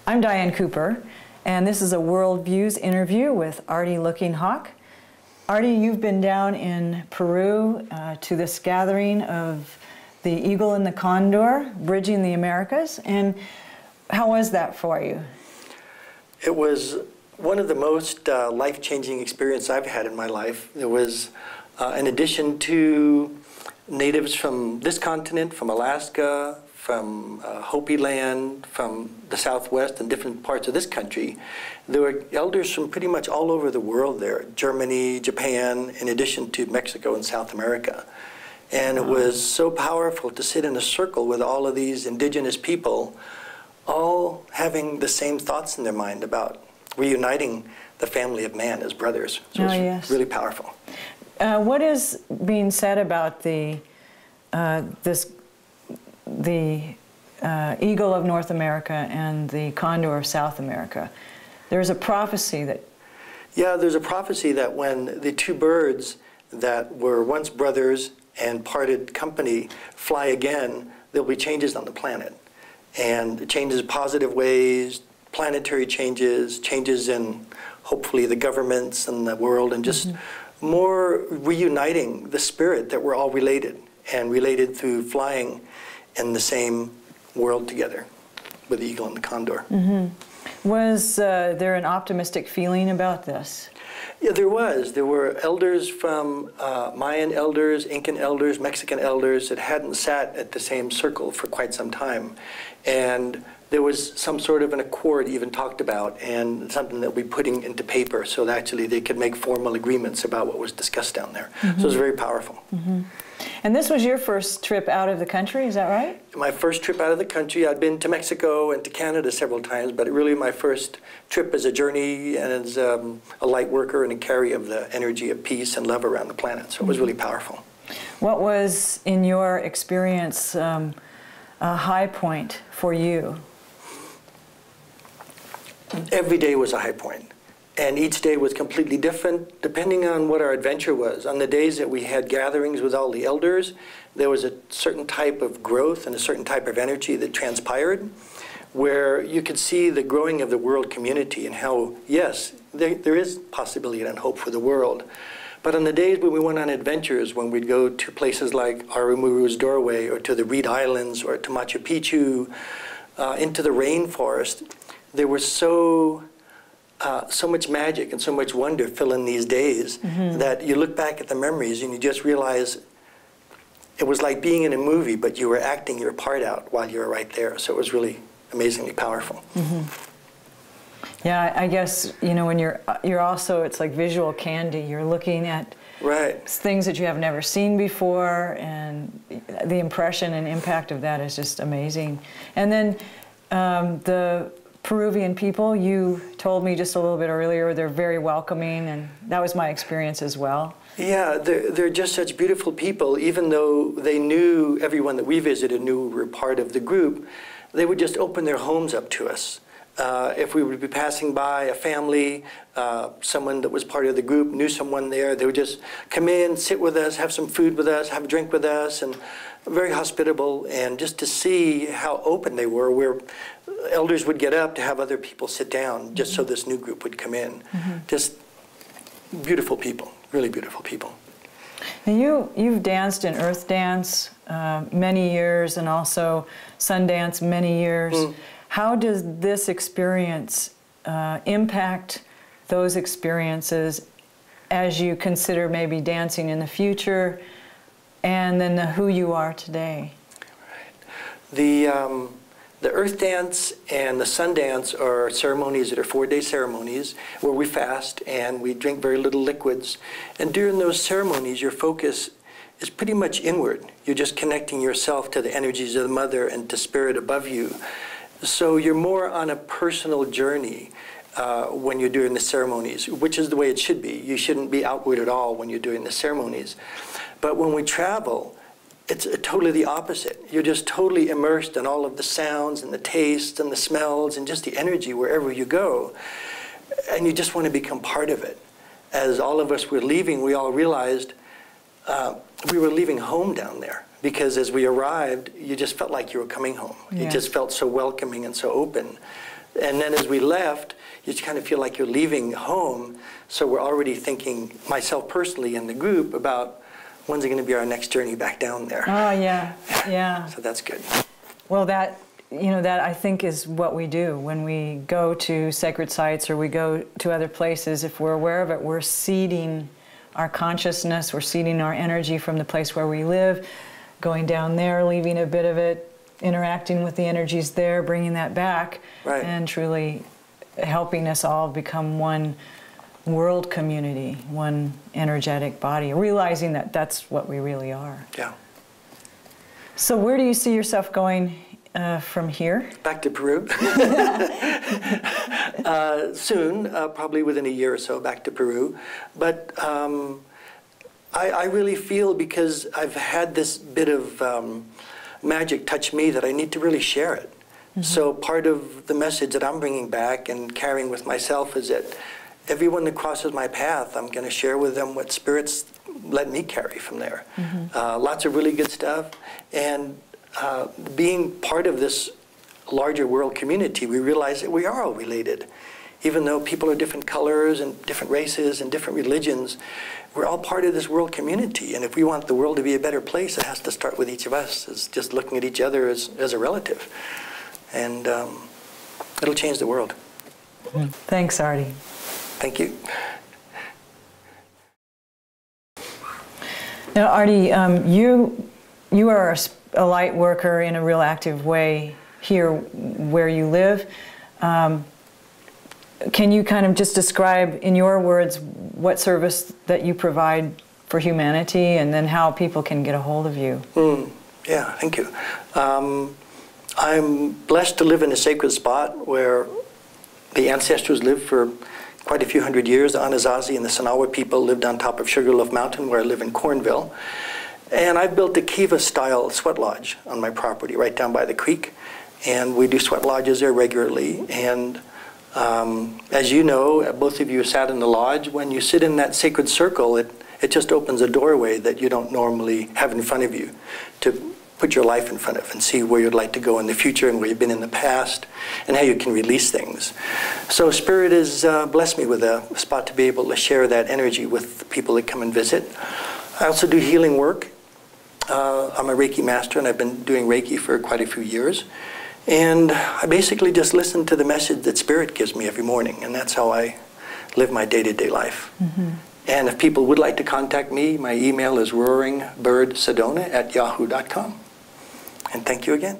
I'm Diane Cooper, and this is a World Views interview with Artie Looking Hawk. Artie, you've been down in Peru to this gathering of the eagle and the condor, bridging the Americas, and how was that for you? It was one of the most life-changing experiences I've had in my life. There was, in addition to natives from this continent, from Alaska, from Hopi land, from the Southwest and different parts of this country, there were elders from pretty much all over the world there, Germany, Japan, in addition to Mexico and South America. And it was so powerful to sit in a circle with all of these indigenous people, all having the same thoughts in their mind about reuniting the family of man as brothers. So it was really powerful. What is being said about the eagle of North America and the condor of South America? There's a prophecy that... Yeah, there's a prophecy that when the two birds that were once brothers and parted company fly again, there'll be changes on the planet. And changes positive ways, planetary changes, changes in hopefully the governments and the world, and just more reuniting the spirit that we're all related, and related through flying in the same world together with the eagle and the condor. Was there an optimistic feeling about this? Yeah, there was. There were elders from Mayan elders, Incan elders, Mexican elders that hadn't sat at the same circle for quite some time. And there was some sort of an accord even talked about, and something that we're putting into paper so that actually they could make formal agreements about what was discussed down there. So it was very powerful. And this was your first trip out of the country, is that right? My first trip out of the country. I'd been to Mexico and to Canada several times, but really my first trip as a journey and as a light worker and a carrier of the energy of peace and love around the planet. So it was really powerful. What was, in your experience, a high point for you? Every day was a high point. And each day was completely different depending on what our adventure was. On the days that we had gatherings with all the elders, there was a certain type of growth and a certain type of energy that transpired, where you could see the growing of the world community and how, yes, there is possibility and hope for the world. But on the days when we went on adventures, when we'd go to places like Arumuru's Doorway or to the Reed Islands or to Machu Picchu, into the rainforest, there was so much magic and so much wonder filling these days that you look back at the memories and you just realize it was like being in a movie, but you were acting your part out while you were right there. So it was really amazingly powerful. Yeah, I guess, you know, when you're also, it's like visual candy. You're looking at things that you have never seen before, and the impression and impact of that is just amazing. And then the Peruvian people, you told me just a little bit earlier, they're very welcoming, and that was my experience as well. Yeah, they're just such beautiful people. Even though they knew, everyone that we visited knew we were part of the group, they would just open their homes up to us. If we would be passing by a family, someone that was part of the group knew someone there, they would just come in, sit with us, have some food with us, have a drink with us, and very hospitable. And just to see how open they were, where elders would get up to have other people sit down just so this new group would come in. Just beautiful people, really beautiful people. And you've danced in Earth Dance many years, and also Sundance many years. How does this experience impact those experiences as you consider maybe dancing in the future, and then who you are today? The Earth Dance and the Sundance are ceremonies that are 4-day ceremonies where we fast and we drink very little liquids. And during those ceremonies, your focus is pretty much inward. You're just connecting yourself to the energies of the Mother and to Spirit above you. So you're more on a personal journey when you're doing the ceremonies, which is the way it should be. You shouldn't be outward at all when you're doing the ceremonies. But when we travel, it's totally the opposite. You're just totally immersed in all of the sounds and the tastes and the smells and just the energy wherever you go. And you just want to become part of it. As all of us were leaving, we all realized we were leaving home down there. Because as we arrived, you just felt like you were coming home. Yeah. It just felt so welcoming and so open And then as we left, you just kind of feel like you're leaving home. So we're already thinking, myself personally and the group, about when's it going to be our next journey back down there. Oh, yeah, yeah. So that's good. Well, that, you know, that I think is what we do when we go to sacred sites or we go to other places. If we're aware of it, we're seeding our consciousness, we're seeding our energy from the place where we live, going down there, leaving a bit of it, interacting with the energies there, bringing that back, right, and truly helping us all become one world community, one energetic body, realizing that that's what we really are. Yeah. So where do you see yourself going from here? Back to Peru. Soon, probably within a year or so, back to Peru. But I really feel, because I've had this bit of magic touch me, that I need to really share it. Mm-hmm. So part of the message that I'm bringing back and carrying with myself is that everyone that crosses my path, I'm going to share with them what spirits let me carry from there. Mm-hmm. Lots of really good stuff. And being part of this larger world community, we realize that we are all related. Even though people are different colors and different races and different religions, we're all part of this world community. And if we want the world to be a better place, it has to start with each of us, as just looking at each other as a relative. And it'll change the world. Thanks, Artie. Thank you. Now, Artie, you are a light worker in a real active way here where you live. Can you kind of just describe, in your words, what service that you provide for humanity, and then how people can get a hold of you? Yeah, thank you. I'm blessed to live in a sacred spot where the ancestors lived for quite a few hundred years. The Anasazi and the Sanawa people lived on top of Sugarloaf Mountain, where I live in Cornville. And I've built a Kiva-style sweat lodge on my property right down by the creek. And we do sweat lodges there regularly. And as you know, both of you sat in the lodge, when you sit in that sacred circle, it just opens a doorway that you don't normally have in front of you to put your life in front of and see where you'd like to go in the future and where you've been in the past and how you can release things. So Spirit has blessed me with a spot to be able to share that energy with the people that come and visit. I also do healing work. I'm a Reiki master, and I've been doing Reiki for quite a few years. And I basically just listen to the message that Spirit gives me every morning, and that's how I live my day-to-day life. Mm-hmm. And if people would like to contact me, my email is roaringbirdsedona@yahoo.com. And thank you again.